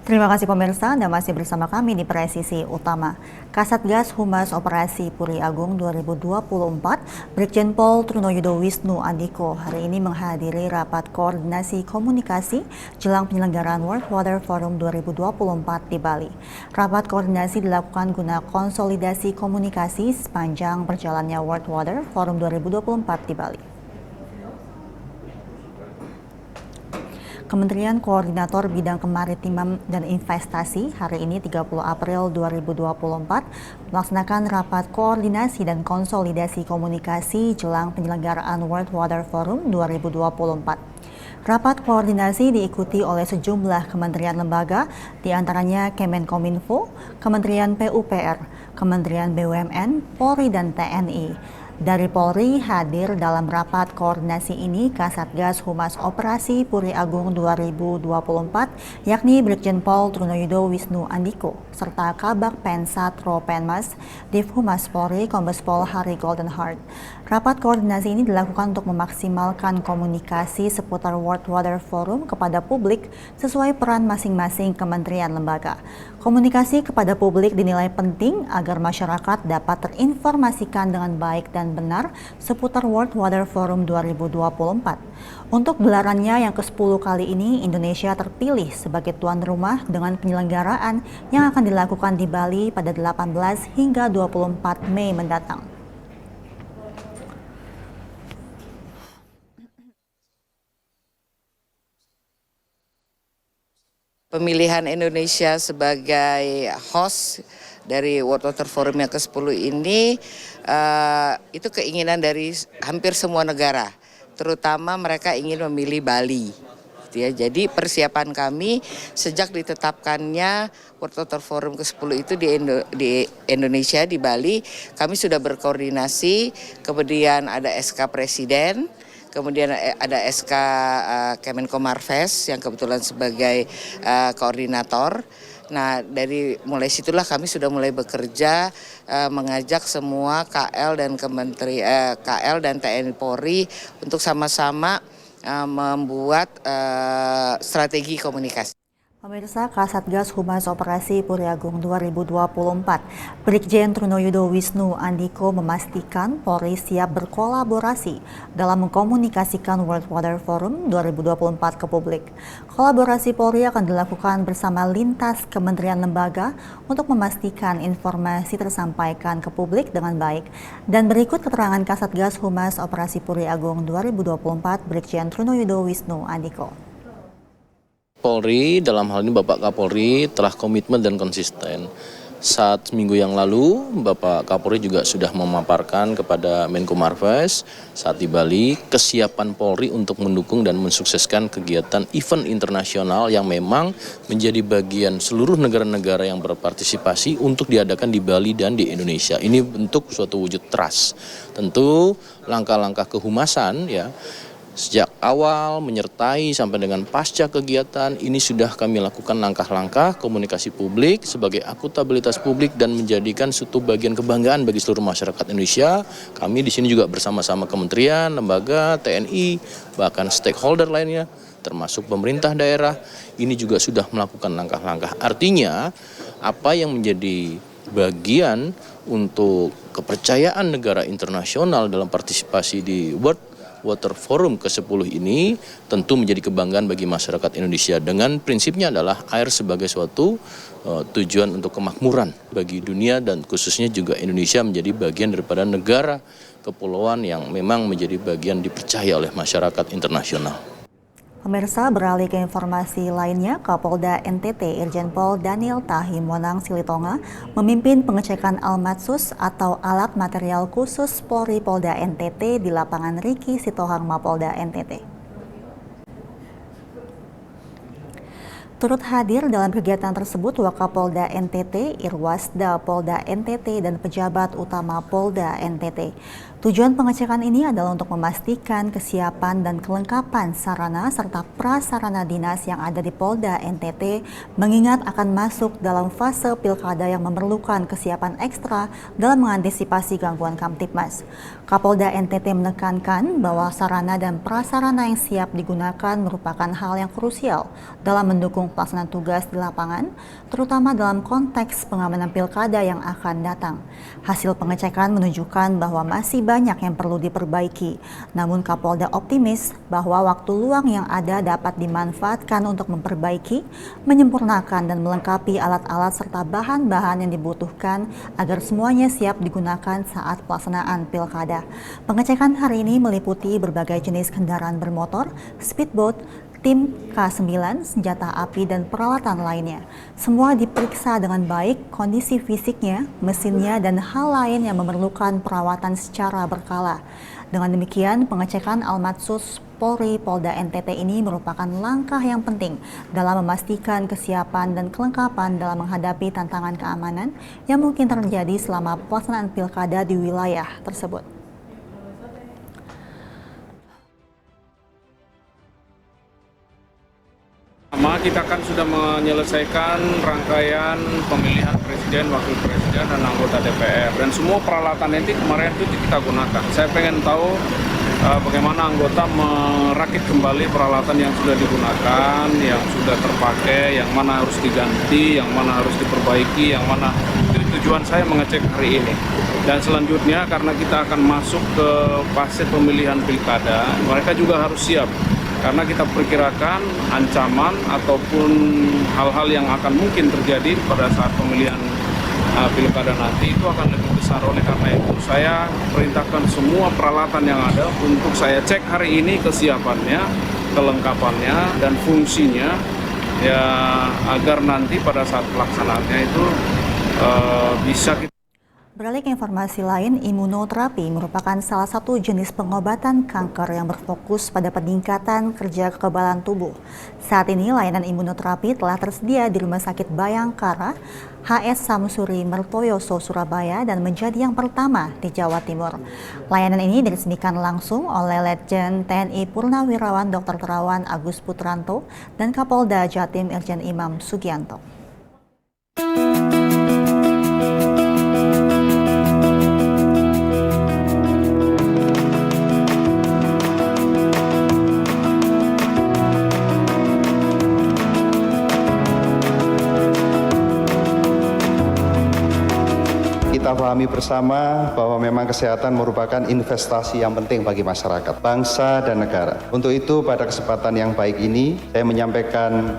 Terima kasih pemirsa, Anda masih bersama kami di Presisi Utama. Kasatgas Humas Operasi Puri Agung 2024, Brigjen Pol Trunoyudo Wisnu Andiko hari ini menghadiri rapat koordinasi komunikasi jelang penyelenggaraan World Water Forum 2024 di Bali. Rapat koordinasi dilakukan guna konsolidasi komunikasi sepanjang berjalannya World Water Forum 2024 di Bali. Kementerian Koordinator Bidang Kemaritiman dan Investasi hari ini 30 April 2024 melaksanakan rapat koordinasi dan konsolidasi komunikasi jelang penyelenggaraan World Water Forum 2024. Rapat koordinasi diikuti oleh sejumlah kementerian lembaga, diantaranya Kemenkominfo, Kementerian PUPR, Kementerian BUMN, Polri, dan TNI. Dari Polri hadir dalam rapat koordinasi ini Kasatgas Humas Operasi Puri Agung 2024 yakni Brigjen Pol Trunoyudo Wisnu Andiko serta Kabak Pensat Ropenmas Div Humas Polri Kombes Pol Hari Goldenheart. Rapat koordinasi ini dilakukan untuk memaksimalkan komunikasi seputar World Water Forum kepada publik sesuai peran masing-masing kementerian lembaga. Komunikasi kepada publik dinilai penting agar masyarakat dapat terinformasikan dengan baik dan benar seputar World Water Forum 2024. Untuk gelarannya yang ke-10 kali ini, Indonesia terpilih sebagai tuan rumah dengan penyelenggaraan yang akan dilakukan di Bali pada 18 hingga 24 Mei mendatang. Pemilihan Indonesia sebagai host dari World Water Forum yang ke-10 ini itu keinginan dari hampir semua negara, terutama mereka ingin memilih Bali. Ya, jadi persiapan kami sejak ditetapkannya World Water Forum ke-10 itu di Indonesia, di Bali, kami sudah berkoordinasi, kemudian ada SK Presiden, kemudian ada SK Kemenko Marves yang kebetulan sebagai koordinator. Nah, mulai situlah kami sudah mulai bekerja mengajak semua KL dan TNI Polri untuk sama-sama membuat strategi komunikasi. Pemirsa, Kasatgas Humas Operasi Puri Agung 2024, Brigjen Trunoyudo Wisnu Andiko memastikan Polri siap berkolaborasi dalam mengkomunikasikan World Water Forum 2024 ke publik. Kolaborasi Polri akan dilakukan bersama lintas kementerian lembaga untuk memastikan informasi tersampaikan ke publik dengan baik. Dan berikut keterangan Kasatgas Humas Operasi Puri Agung 2024, Brigjen Trunoyudo Wisnu Andiko. Polri, dalam hal ini Bapak Kapolri telah komitmen dan konsisten. Saat minggu yang lalu, Bapak Kapolri juga sudah memaparkan kepada Menko Marves saat di Bali kesiapan Polri untuk mendukung dan mensukseskan kegiatan event internasional yang memang menjadi bagian seluruh negara-negara yang berpartisipasi untuk diadakan di Bali dan di Indonesia. Ini bentuk suatu wujud trust. Tentu langkah-langkah kehumasan ya, sejak awal menyertai sampai dengan pasca kegiatan ini sudah kami lakukan langkah-langkah komunikasi publik sebagai akuntabilitas publik dan menjadikan suatu bagian kebanggaan bagi seluruh masyarakat Indonesia. Kami di sini juga bersama-sama kementerian, lembaga, TNI, bahkan stakeholder lainnya termasuk pemerintah daerah ini juga sudah melakukan langkah-langkah. Artinya apa yang menjadi bagian untuk kepercayaan negara internasional dalam partisipasi di World Water Forum ke-10 ini tentu menjadi kebanggaan bagi masyarakat Indonesia dengan prinsipnya adalah air sebagai suatu tujuan untuk kemakmuran bagi dunia dan khususnya juga Indonesia menjadi bagian daripada negara kepulauan yang memang menjadi bagian dipercaya oleh masyarakat internasional. Pemirsa, beralih ke informasi lainnya, Kapolda NTT Irjen Pol Daniel Tahim Monang Silitonga memimpin pengecekan Almatsus atau alat material khusus Polri Polda NTT di lapangan Riki Sitohang Mapolda NTT. Turut hadir dalam kegiatan tersebut Wakapolda NTT, Irwasda Polda NTT, dan pejabat utama Polda NTT. Tujuan pengecekan ini adalah untuk memastikan kesiapan dan kelengkapan sarana serta prasarana dinas yang ada di Polda NTT, mengingat akan masuk dalam fase pilkada yang memerlukan kesiapan ekstra dalam mengantisipasi gangguan Kamtibmas. Kapolda NTT menekankan bahwa sarana dan prasarana yang siap digunakan merupakan hal yang krusial dalam mendukung mendukung pelaksanaan tugas di lapangan, terutama dalam konteks pengamanan pilkada yang akan datang. Hasil pengecekan menunjukkan bahwa masih banyak yang perlu diperbaiki. Namun Kapolda optimis bahwa waktu luang yang ada dapat dimanfaatkan untuk memperbaiki, menyempurnakan dan melengkapi alat-alat serta bahan-bahan yang dibutuhkan agar semuanya siap digunakan saat pelaksanaan pilkada. Pengecekan hari ini meliputi berbagai jenis kendaraan bermotor, speedboat, tim K9, senjata api, dan peralatan lainnya. Semua diperiksa dengan baik kondisi fisiknya, mesinnya, dan hal lain yang memerlukan perawatan secara berkala. Dengan demikian, pengecekan Almatsus Polri Polda NTT ini merupakan langkah yang penting dalam memastikan kesiapan dan kelengkapan dalam menghadapi tantangan keamanan yang mungkin terjadi selama pelaksanaan pilkada di wilayah tersebut. Kita kan sudah menyelesaikan rangkaian pemilihan presiden, wakil presiden, dan anggota DPR. Dan semua peralatan nanti kemarin itu kita gunakan. Saya pengen tahu bagaimana anggota merakit kembali peralatan yang sudah digunakan, yang sudah terpakai, yang mana harus diganti, yang mana harus diperbaiki, yang mana. Itu tujuan saya mengecek hari ini. Dan selanjutnya karena kita akan masuk ke fase pemilihan pilkada, mereka juga harus siap. Karena kita perkirakan ancaman ataupun hal-hal yang akan mungkin terjadi pada saat pemilihan pilkada nanti itu akan lebih besar. Oleh karena itu saya perintahkan semua peralatan yang ada untuk saya cek hari ini kesiapannya, kelengkapannya, dan fungsinya ya agar nanti pada saat pelaksanaannya itu bisa kita. Beralih ke informasi lain, imunoterapi merupakan salah satu jenis pengobatan kanker yang berfokus pada peningkatan kerja kekebalan tubuh. Saat ini layanan imunoterapi telah tersedia di Rumah Sakit Bayangkara, HS Samsuri Mertoyoso, Surabaya, dan menjadi yang pertama di Jawa Timur. Layanan ini diresmikan langsung oleh Letjen TNI Purnawirawan Dr. Terawan Agus Putranto dan Kapolda Jatim Irjen Imam Sugianto. Kita pahami bersama bahwa memang kesehatan merupakan investasi yang penting bagi masyarakat, bangsa, dan negara. Untuk itu, pada kesempatan yang baik ini, saya menyampaikan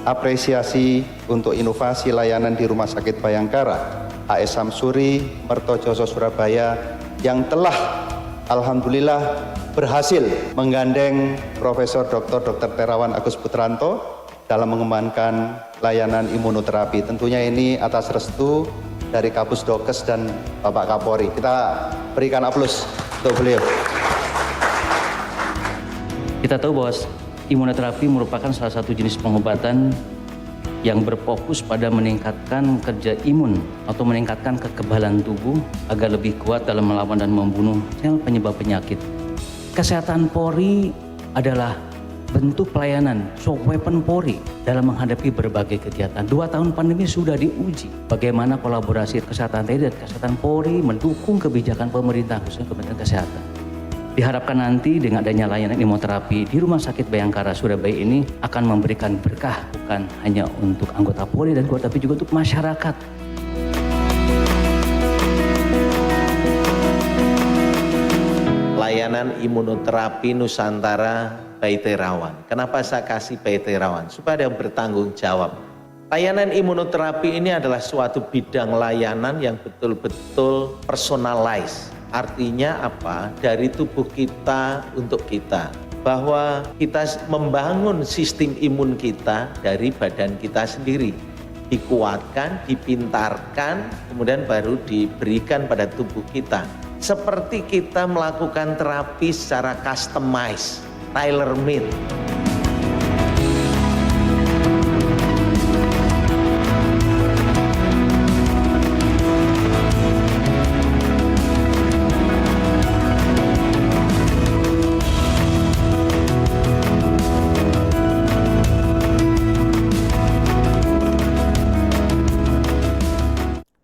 apresiasi untuk inovasi layanan di Rumah Sakit Bayangkara, HS Samsuri, Mertojoso, Surabaya, yang telah alhamdulillah berhasil menggandeng Profesor Dr. Terawan Agus Putranto dalam mengembangkan layanan imunoterapi. Tentunya ini atas restu dari Kapus Dokes dan Bapak Kapolri. Kita berikan aplaus untuk beliau. Kita tahu bahwa imunoterapi merupakan salah satu jenis pengobatan yang berfokus pada meningkatkan kerja imun atau meningkatkan kekebalan tubuh agar lebih kuat dalam melawan dan membunuh sel penyebab penyakit. Kesehatan Polri adalah bentuk pelayanan soft weapon Polri dalam menghadapi berbagai kegiatan. 2 tahun pandemi sudah diuji bagaimana kolaborasi kesehatan TNI dan kesehatan Polri mendukung kebijakan pemerintah khususnya Kementerian Kesehatan. Diharapkan nanti dengan adanya layanan imunoterapi di Rumah Sakit Bayangkara Surabaya ini akan memberikan berkah bukan hanya untuk anggota Polri dan keluarga, tapi juga untuk masyarakat. Layanan imunoterapi Nusantara Bayi Terawan. Kenapa saya kasih Bayi Terawan? Supaya dia bertanggung jawab. Layanan imunoterapi ini adalah suatu bidang layanan yang betul-betul personalized. Artinya apa? Dari tubuh kita untuk kita. Bahwa kita membangun sistem imun kita dari badan kita sendiri. Dikuatkan, dipintarkan, kemudian baru diberikan pada tubuh kita. Seperti kita melakukan terapi secara customized, tailor-made.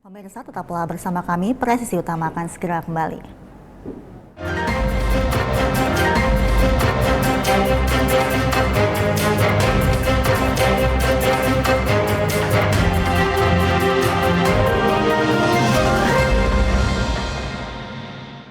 Pemirsa, tetaplah bersama kami, Presisi Utama akan segera kembali.